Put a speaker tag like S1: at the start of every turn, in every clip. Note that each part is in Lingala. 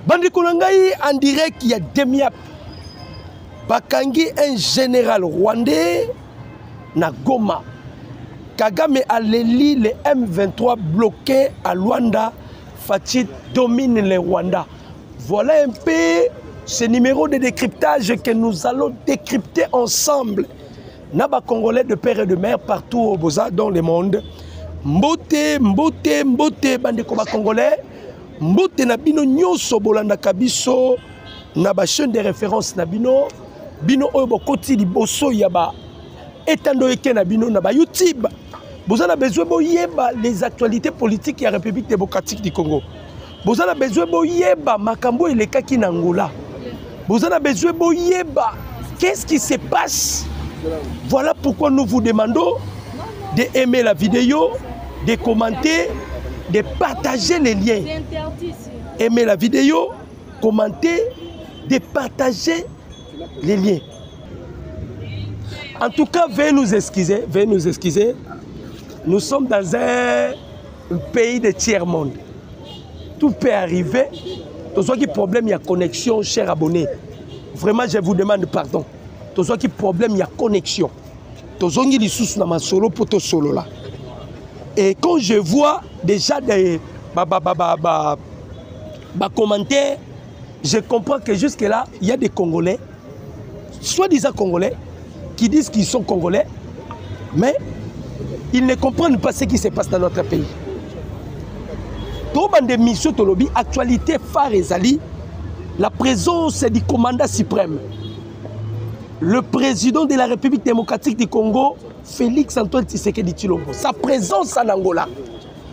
S1: Bandi Konangai en direct, il y a Demiap. Bakangi, un général rwandais, na Goma. Kagame a l'éli les M23 bloqués à Luanda. Fatih domine les Rwanda. Voilà un peu ce numéro de décryptage que nous allons décrypter ensemble. Naba Congolais de père et de mère partout au Boza dans le monde. Mbote, mbote, mbote, bande koba Congolais. Mbote nabino nyoso bolanda kabiso. Naba chaîne de référence nabino. Bino oyo koti liboso yaba. Etando eke nabino naba YouTube. Vous avez besoin de les actualités politiques de la République démocratique du Congo. Vous avez besoin de Makambo et les Kaki Nangola. Vous avez besoin de qu'est-ce qui se passe. Voilà pourquoi nous vous demandons d'aimer la vidéo, de commenter, de partager les liens. Aimer la vidéo, commenter, de partager les liens. En tout cas, veuillez nous excuser, veuillez nous excuser. Nous sommes dans un pays de tiers-monde. Tout peut arriver. Tout ce qui est problème, il y a connexion, chers abonnés. Vraiment, je vous demande pardon. Tout ce qui est problème, il y a connexion. Tout ce qui est sous ma solo pour tout solo là. Et quand je vois déjà des commentaires, je comprends que jusque-là, il y a des Congolais, soi-disant Congolais, qui disent qu'ils sont Congolais, mais ils ne comprennent pas ce qui se passe dans notre pays. Tout le mission Tolobi, actualité phare et Zali, la présence du commandant suprême, le président de la République démocratique du Congo, Félix Antoine Tshisekedi Tshilombo. Sa présence en Angola,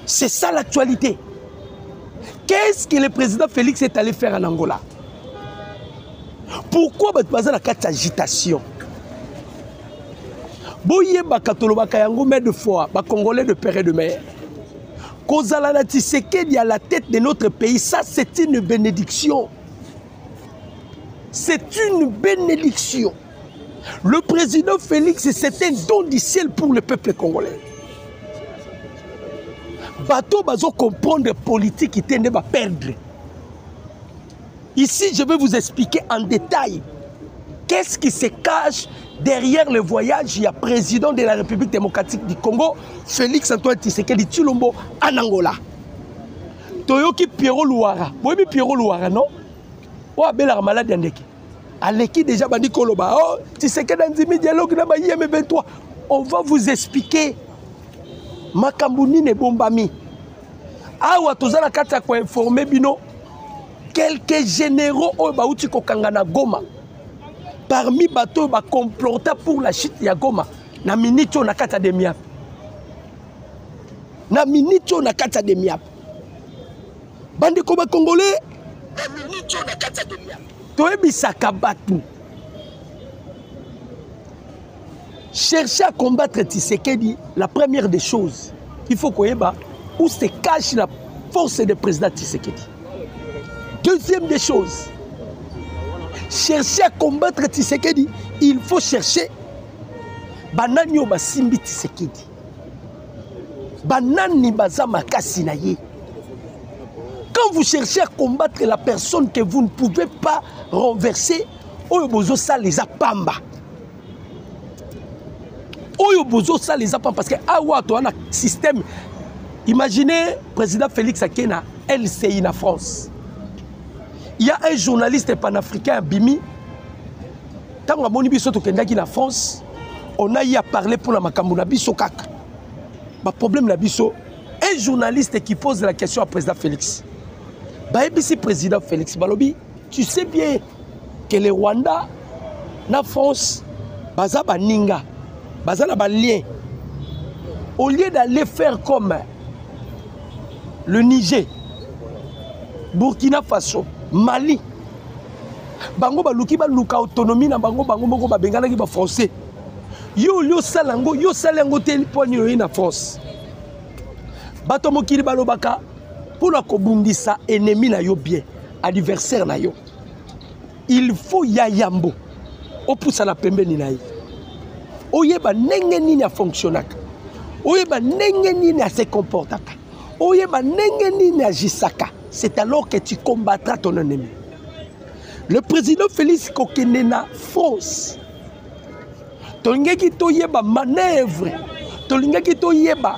S1: c'est ça l'actualité. Qu'est-ce que le président Félix est allé faire en Angola? Pourquoi il y a la carte d'agitation? Boye bakatolobaka yango mais de fois, ba Congolais de père et de mère. Kozala Tshisekedi à la tête de notre pays, ça c'est une bénédiction. C'est une bénédiction. Le président Félix, c'est un don du ciel pour le peuple congolais. Bateau bazo comprendre politique qui tende à perdre. Ici, je vais vous expliquer en détail qu'est-ce qui se cache derrière le voyage. Il y a président de la République démocratique du Congo, Félix Antoine Tshisekedi Tshilombo, en Angola. Toyoki Pierrot Louara. Vous voyez Pierrot Louara, non? Ou Abel malade Yandeki. Aleki déjà bandi Koloba. Oh, Tshisekedi Nzimi dialogue na ba IM23. On va vous expliquer. Makambouni ne bombami. Awa tozala kata ko informer bino. Quelques généraux au Baouti Kokangana Goma. Parmi bateaux ba complota pour la chute ya Goma. Na minito na kata de miap. Na minito na kata de miap. Bandi ko ba Congolais. Na minito na kata de miap. Toebi sakabatu. Chercher à combattre Tshisekedi, la première des choses, il faut qu'on ait où se cache la force du président Tshisekedi. Deuxième des choses, chercher à combattre Tshisekedi, il faut chercher Banani Basimbi Tshisekedi. Banani Bazama Kasinaye. Quand vous cherchez à combattre la personne que vous ne pouvez pas renverser, Oyobozo ça les apamba. Oyobozo ça les apamba parce que Awato a un système. Imaginez président Félix Akena, LCI en France. Il y a un journaliste panafricain Bimi. Tant que Moni Biso Tokendaki en France, on a eu à parler pour la Makambouna Biso Kaka. Le problème la Biso, un journaliste qui pose la question à président Félix. Baébisi président Félix Balobi, tu sais bien que le Rwanda, la France, baza ba ninga, baza na ba lien. Au lieu d'aller faire comme le Niger, Burkina Faso, Mali, bango ba luki ba luka autonomie na bango moko ba bengana ki ba français. Yo salango tel point na France. Bato mokili balobaka pour la kobundisa ennemi na yo bien, adversaire na yo. Il faut yayambo. Opusa la pembeni na yo. Oyeba nenge nini a fonctionnaka. Oyeba nenge nini a se comportaka. Oyeba nenge nini a jisaka. c'est alors que tu combattras ton ennemi. Le président Félix Kokenena France, tolingaki toyeba manœuvre, tolingaki toyeba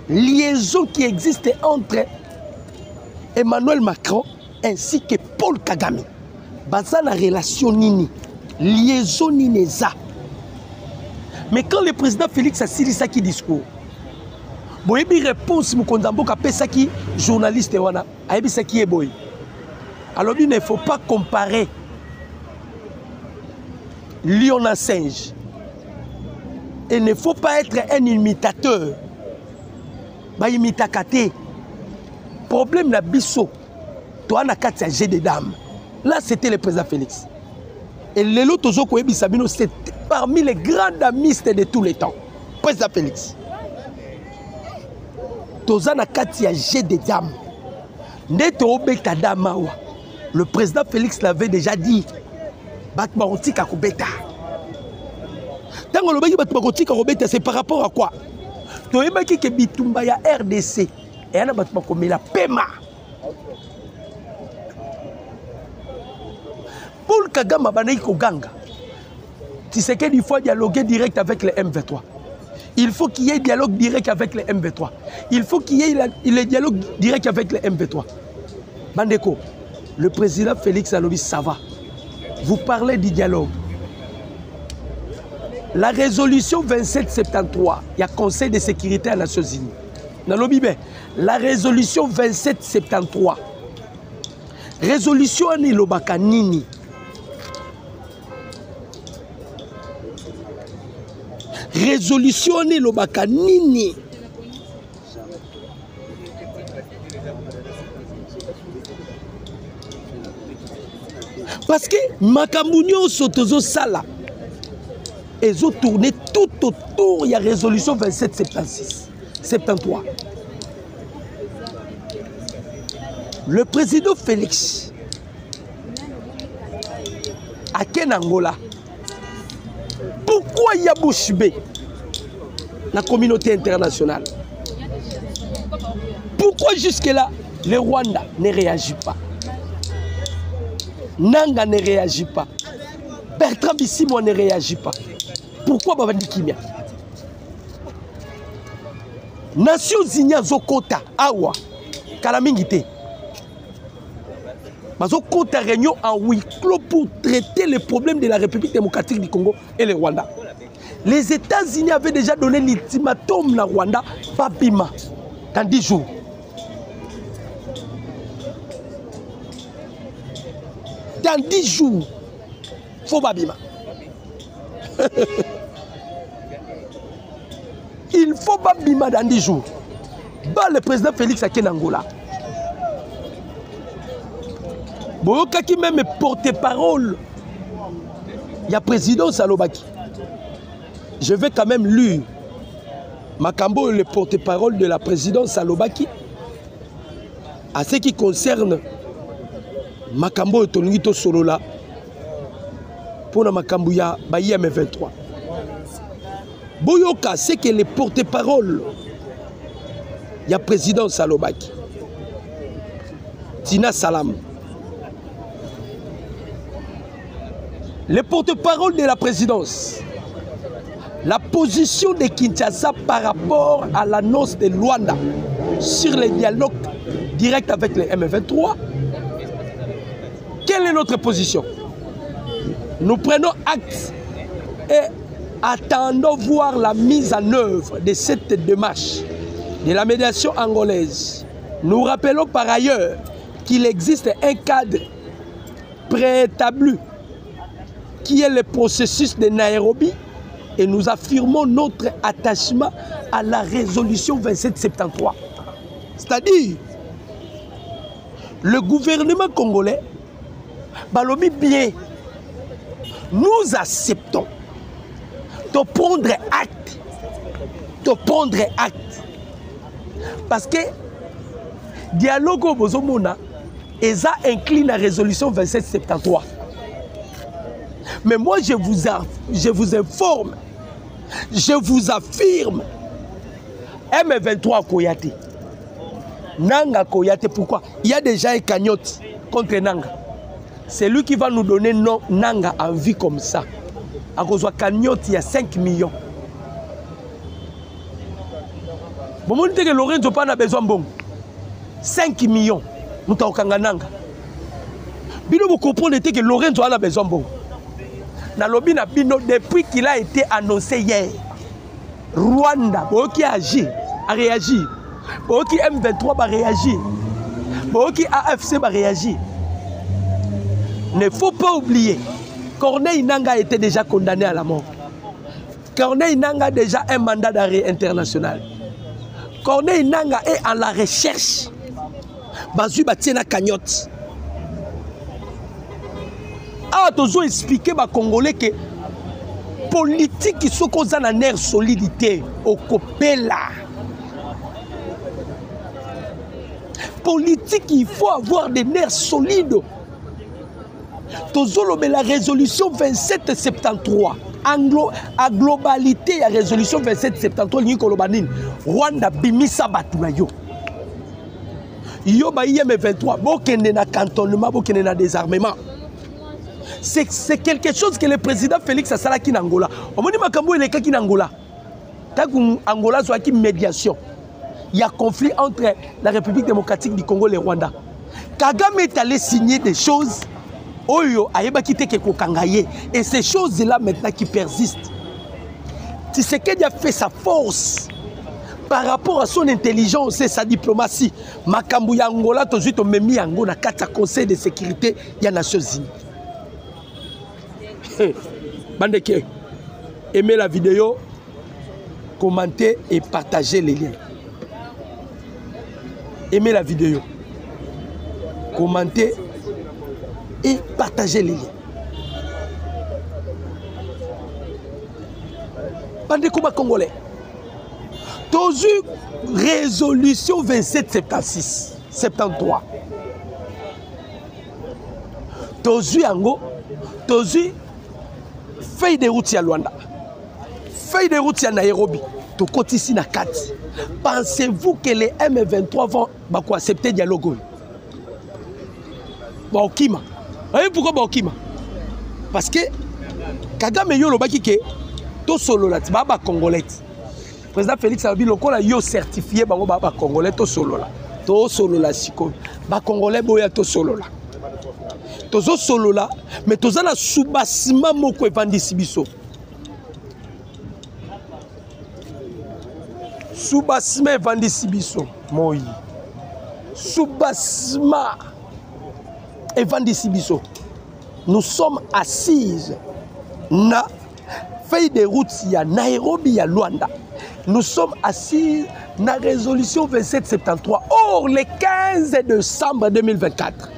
S1: liaison qui existe entre Emmanuel Macron ainsi que Paul Kagame. Baza na relation nini, liaison nini za. Mais quand le président Félix a signé ça qui discours, boyebi réponse Mukondambo ka pesa ki journaliste wana, ayebi ça qui est boy. Alors il ne faut pas comparer lion à singe. Il ne faut pas être un imitateur. Ba imitakate. Problème na biso. Toi na katia jeu de dames. Là c'était le président Félix. Et Lelo Tozo Koyebi Sabino, c'est parmi les grands damistes de tous les temps. Président Félix. Toza na katia jeu de dames. Neto obeka damawa. Le président Félix l'avait déjà dit. Batmarotika Kobeta. Tant que le baki Batmarotika Kobeta, c'est par rapport à quoi? Tu as dit que Bitumba ya RDC. Et il y a la PEMA. Paul Kagame Banaï Koganga. Tu sais qu'il faut dialoguer direct avec les M23. Il faut qu'il y ait dialogue direct avec les M23. Il faut qu'il y ait le dialogue direct avec les M23. Bandeko. Le président Félix Alobi, ça va. Vous parlez du dialogue. La résolution 2773, il y a Conseil de sécurité des Nations Unies. La résolution 2773. Résolution ni lobaka nini. Résolution ni lobaka nini. Parce que Makambunyo Sotozo Sala, ils ont tourné tout autour, il y a résolution 2773. Le président Félix, à Kenangola, pourquoi il y a Bouchibé, la communauté internationale? Pourquoi jusque-là, le Rwanda ne réagit pas? Nanga ne réagit pas. Bertrand Bissimo ne réagit pas. Pourquoi Babandi Kimia? Nations Unies Zokota, Awa, Kalamingite. Zokota réunion en huis clos pour traiter les problèmes de la République démocratique du Congo et le Rwanda. Les États-Unis avaient déjà donné l'ultimatum na Rwanda, Babima, dans 10 jours. Dans 10 jours, il faut Babima. Il faut Babima dans 10 jours. Bah, le président Félix Akenangola. Boyoka qui même porte-parole. Il y a président Salobaki. Je vais quand même lire Makambo, le porte-parole de la présidence Salobaki. À ce qui concerne Makambo et Tonito Solola pour la Makambo ya Bayem 23. Boyoka, c'est que les porte-parole, il y a président Salobaki, Tina Salam. Les porte-parole de la présidence, la position de Kinshasa par rapport à l'annonce de Luanda sur les dialogues directs avec les M23. Quelle est notre position? Nous prenons acte et attendons voir la mise en œuvre de cette démarche de la médiation angolaise. Nous rappelons par ailleurs qu'il existe un cadre préétabli qui est le processus de Nairobi et nous affirmons notre attachement à la résolution 2773. C'est-à-dire, le gouvernement congolais, balobi bien, nous acceptons de prendre acte, parce que dialogue au Bozomona, ils inclinent la résolution 2773. Mais moi, je vous informe, je vous affirme, M23 Koyate, Nanga Koyate, pourquoi? Il y a déjà une cagnotte contre Nanga. C'est lui qui va nous donner non Nanga en vie comme ça. À cause de la cagnotte, il y a 5 millions. Bon, on dit que Lorenzo n'a pas besoin de bon. 5 millions. Nous avons Nanga. Bino, vous comprenez que Lorenzo a besoin de bon. Depuis qu'il a été annoncé hier, Rwanda, qui a agi, a réagi. Qui M23 va réagir. Qui AFC va réagir. Ne faut pas oublier, Corneille Nanga était déjà condamné à la mort. Corneille Nanga a déjà un mandat d'arrêt international. Corneille Nanga est en la recherche. Bazu Batiena cagnotte. Ah, tu as expliqué aux Congolais que politique qui sont causés dans l'air solidité au Copela. Politique, il faut avoir des nerfs solides. Mais la résolution 2773, à globalité, la résolution 2773, Rwanda bimisa batunayo. Yo ba IM23, bokende na cantonnement, bokende na désarmement. C'est quelque chose que le président Félix Assalaki en Angola. On dit makambo ele kaki en Angola. Taku Angola soit qui médiation. Il y a conflit entre la République démocratique du Congo et le Rwanda. Kagame est allé signer des choses. Oyo ayeba kite ke kokangaye. Et ces choses-là maintenant qui persistent. Tshisekedi a fait sa force par rapport à son intelligence et sa diplomatie. Makambu ya Angola tozuit to memi yango na kata conseil de sécurité ya Nations Unies. Bandeke, aimez la vidéo, commentez et partagez les liens. Aimez la vidéo, commentez et partagez les liens. Bandeko Congolais, tozu résolution 2776, 73. Tozu yango, tozu feuille de route à Luanda, feuille de route à Nairobi, to kotisi na kati. Pensez-vous que les M23 vont accepter le dialogue? Baokima. Vous voyez pourquoi Baokima? Parce que Kagame yo lobaki ke to solo la ba congolais. Président Félix Abi lokola yo certifié bango ba congolais to solo la siko. Ba congolais boya to solo la. Tozo solo la, mais toza na soubassement moko evandisi biso. Soubassement evandisi biso, moi. Soubassement evandisi biso. Nous sommes assises na feuille de route ya Nairobi ya Luanda. Nous sommes assises na résolution 2773. Or, le 15 décembre 2024.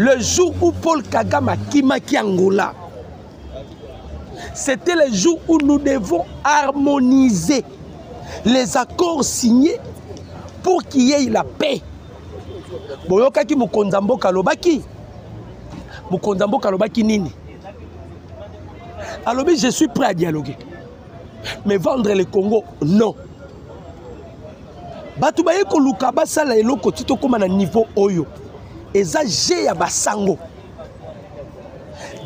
S1: Le jour où Paul Kagame a kimaki Angola, c'était le jour où nous devons harmoniser les accords signés pour qu'il y ait la paix. Boyokaki Mukonzambo Kalobaki. Mukonzambo Kalobaki nini? Alors je suis prêt à dialoguer. Mais vendre le Congo, non. Batubaye koluka basala eloko tito koma na niveau oyo. Eza G ya basango.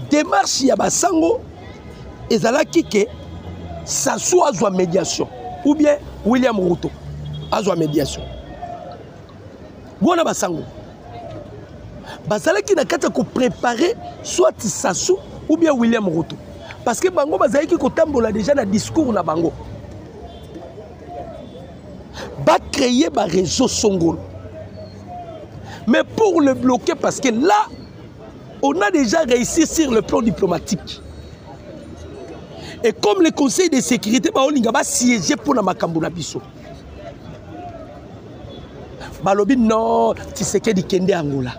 S1: Démarche ya basango ezalaki ke Sassou azwa médiation ou bien William Ruto azwa médiation. Bona basango. Bazalaki na kata ko préparer soit Sassou ou bien William Ruto. Parce que bango bazalaki ko tambola déjà na discours na bango. Ba créer ba réseau Songolo. Mais pour le bloquer, parce que là, on a déjà réussi sur le plan diplomatique. Et comme le Conseil de sécurité, on va siéger pour la Makambuna Bisso. Balobi non, Tshisekedi Kende Angola.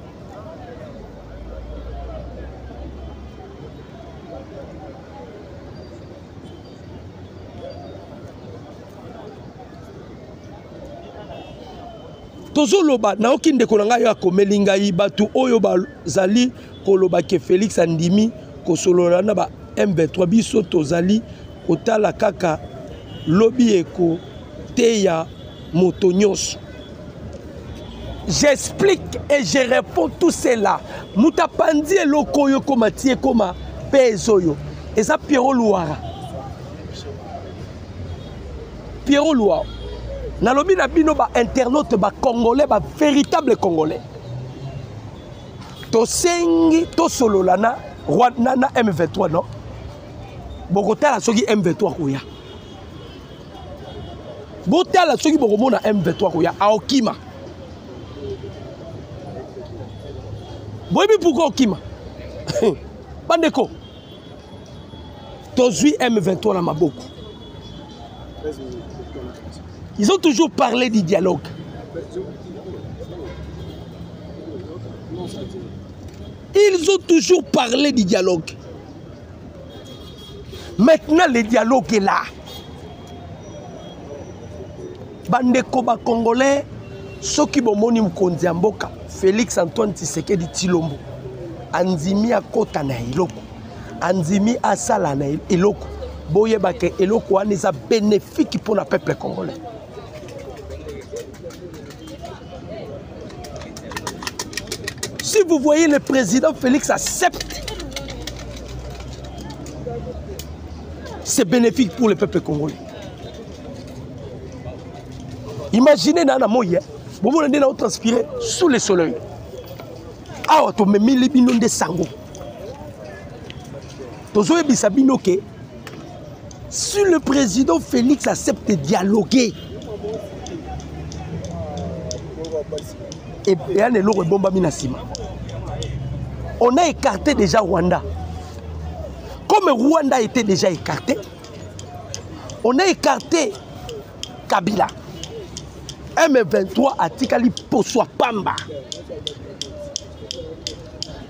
S1: Tozo loba na okinde kolanga yo akomelinga ibatu oyo bazali koloba ke Félix andimi kosolola na ba M23 biso tozali kotala kaka lobby eko teya Motonyos. J'explique et je réponds tout cela. Moutapandi et lokoyo koma tie koma pezoyo. Et ça Pierrot Louara. Pierrot Louara. Nalobi na bino ba internaute ba congolais ba véritable congolais. To sengi to sololana Rwanda na M23 non. Bokotala soki M23 koya. Botala soki bokomona M23 koya aokima. Boyebi pourquoi okima? Bandeko. Tozui M23 na maboko. Ils ont toujours parlé du dialogue. Ils ont toujours parlé du dialogue. Maintenant, le dialogue est là. Bandeko ba Congolais, ceux qui bomoni mkonzi mboka, Félix Antoine Tshisekedi Tshilombo, Anzimi akota na eloko, Anzimi asala na eloko, boyeba ke eloko wana eza bénéfique pour le peuple congolais. Si vous voyez le président Félix accepte, c'est bénéfique pour le peuple congolais. Imaginez Nana Moye, vous voulez transpirer sous le soleil. Ah, tu me mets les binons de sango. Si le président Félix accepte de dialoguer, et bien on a écarté déjà Rwanda. Comme Rwanda était déjà écarté, on a écarté Kabila. M23 a tikali poswa pamba.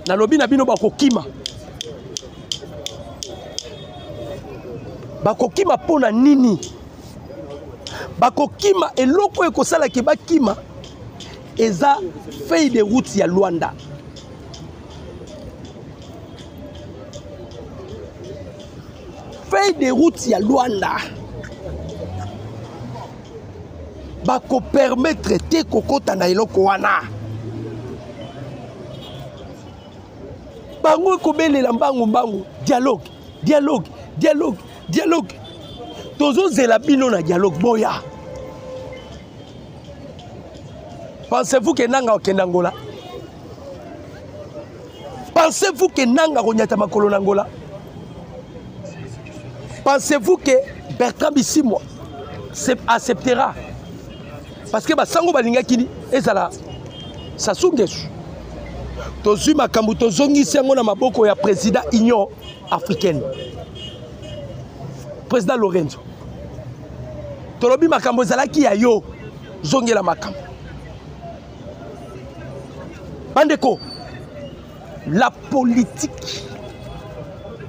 S1: Nalobi na bino bakokima. Bakokima pona nini? Bakokima eloko ekosala ke bakima eza feuille de route ya Luanda. Feuille de route ya Luanda. Bako permettre te kokota na eloko wana. Bango kobelela mbangu dialogue, dialogue, dialogue, dialogue. Tozo zela bino na dialogue boya. Pensez-vous que nanga okenda Angola? Pensez-vous que nanga konyata makolo na Angola? Pensez-vous que Bertrand Bisimwa acceptera? Parce que basango balinga kini ezala sasungesu. Tozui makambu tozongi sengo na maboko ya président Union africaine. Président Lorenzo. Tolobi makambo zalaki ya yo zongela makambo. Bandeko, la politique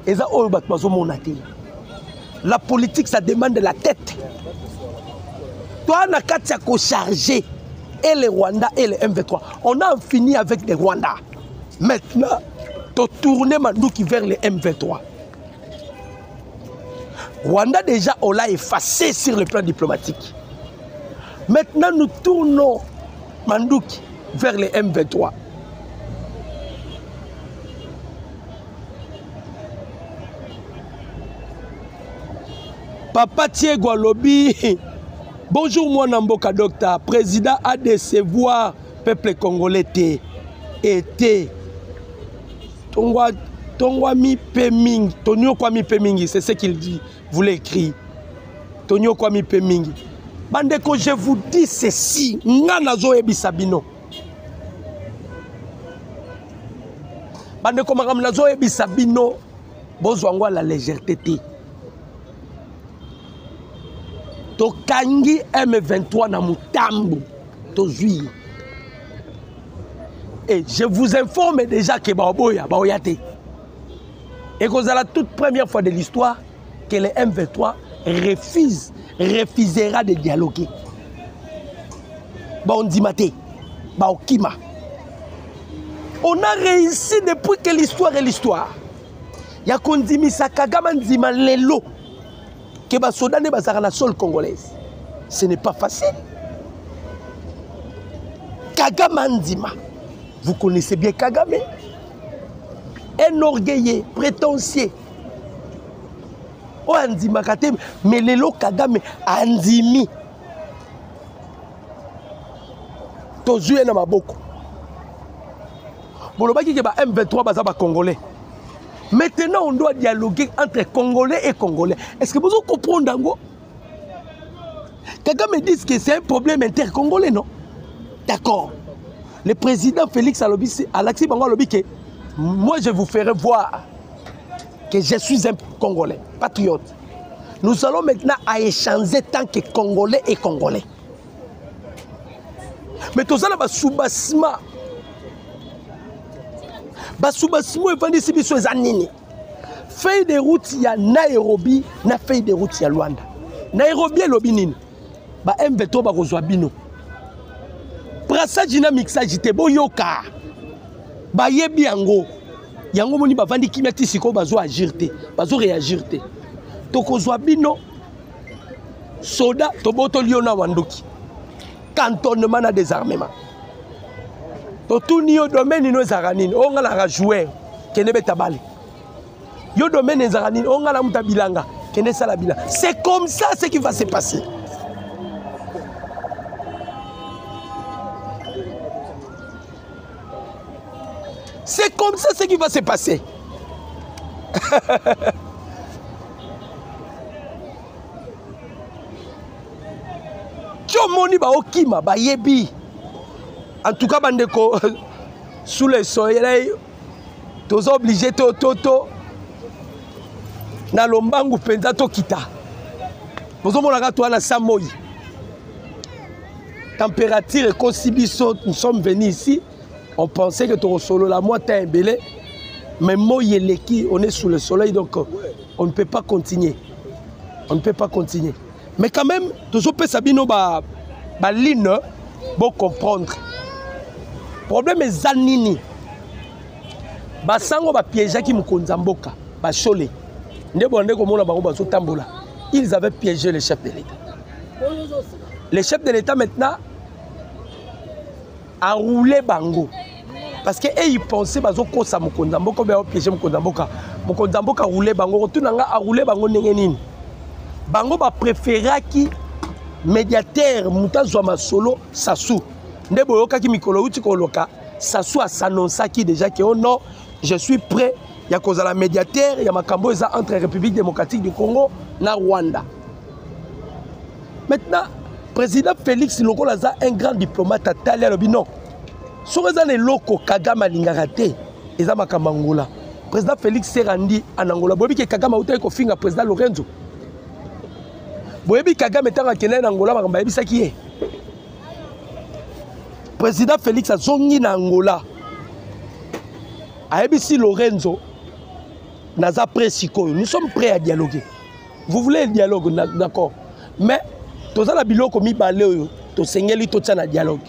S1: eza oyo bato bazomona te. La politique ça demande de la tête. Toi, on a qu'à charger et le Rwanda et le M23. On a fini avec le Rwanda. Maintenant, tu tournes Mandouki vers le M23. Rwanda, déjà, on l'a effacé sur le plan diplomatique. Maintenant, nous tournons Mandouki vers le M23. Papa Thiego Lobby. Bonjour, moi Namboka docteur. Président a décevoir peuple congolais été. Tongwa mi peming. Tonio kwa mi pemingi. C'est ce qu'il dit. Voulait écrire. Tonio kwa mi pemingi. Bandeko, je vous dis ceci. Ngana zo ebisabino. Bandeko makam nazo ebisabino. Bozwangwa la légèreté. Tokangi M23 na mutambu tozui. Et je vous informe déjà que baoboya baoyate. Et que c'est la toute première fois de l'histoire que le M23 refusera de dialoguer. Baondimate, baokima. On a réussi depuis que l'histoire est l'histoire. Ya kondimi sakagama ndima lelo. Que Basodane bazara la seule congolaise. Ce n'est pas facile. Kagame Andima. Vous connaissez bien Kagame. Un orgueilleux, prétentieux. Oh Andima Kate, mais lelo Kagame Andimi. Tozue na maboko. Bolobaki ke ba M23 baza ba Congolais. Maintenant, on doit dialoguer entre Congolais et Congolais. Est-ce que vous comprenez Dango? Kagame dit que c'est un problème inter-congolais, non? D'accord. Le président Félix Alexis Bango Alobi que moi je vous ferai voir que je suis un Congolais, patriote. Nous allons maintenant à échanger tant que Congolais et Congolais. Mais tout ça là, soubassement. Soubassement et vendis si biso zanini. Feuille de route il y a Nairobi, na feuille de route il y a Luanda. Nairobi et Lobinine. Ba M23 ba kozwa bino. Brassage na mixage te boyoka. Ba yebi yango. Yango moni ba vandi kimia ti siko bazo agir te, bazo réagir te. To kozwa bino soda to boto liona wandoki. Cantonnement na désarmement. To tuni yo domaine no zaranine, on la jouer kene betabale. Yo domaine zaranine, on la mutabilanga kene sala bila. C'est comme ça ce qui va se passer. C'est comme ça ce qui va se passer. Tchomoni ba okima ba yebi. En tout cas, bandeko, sous le soleil, tous obligés to na lombangu penza to kita. Nous avons la toile à Samoyi. Température et Kosibiso, nous sommes venus ici. On pensait que tu solo la moitié est belé, mais Moyi Leki, on est sous le soleil, donc on ne peut pas continuer. On ne peut pas continuer. Mais quand même, toujours peut sabino ba ligne, bon comprendre. Problème est Zanini. Basango ba piégé qui mukonzamboka, ba cholé. Ils avaient piégé le chef de l'État. Le chef de l'État maintenant a roulé Bango. Parce qu'ils pensaient que ça Mukonzamboka a piégé Mukonzamboka. Mukonzamboka a roulé Bango. Tout le monde a roulé Bango. Bango a préféré qui médiateur Moutazouama Solo Sassou. Ndeboyoka ki mikolo uti koloka Sassou a s'annoncé qui déjà que oh non, je suis prêt. Il y a cause à la médiateur, il y a Makambo entre la République démocratique du Congo et Rwanda. Maintenant, le président Félix Lokolaza, un grand diplomate, a talé à l'obino. Si vous avez loko Kagame Lingarate, et ça Makamangula. Le président Félix s'est rendu en Angola. Vous avez que Kagame a été confié à président Lorenzo. Vous avez Kagame est en Angola, vous avez ça qui est. Le président Félix a zongi en Angola. ABC Lorenzo, nous sommes prêts à dialoguer. Vous voulez un dialogue, d'accord. Mais, tout ça, nous avons mis un dialogue.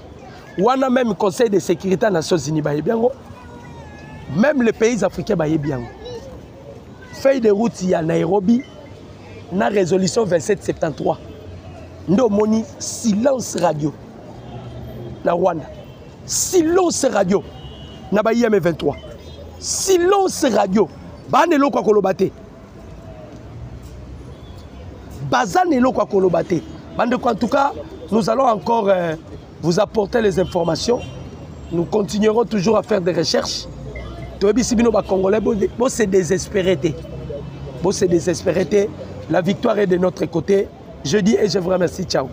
S1: On a même le Conseil de sécurité des Nations Unies. Même les pays africains. Feuille de route, il y a Nairobi, la résolution 2773. Nous avons silence radio. Na Rwanda. Silence radio. Na IM 23. Silence radio. Banelo kwa kolobate. Bazanelo kwa kolobate. En tout cas, nous allons encore vous apporter les informations. Nous continuerons toujours à faire des recherches. Congolais, c'est désespéré. La victoire est de notre côté. Je dis et je vous remercie. Ciao.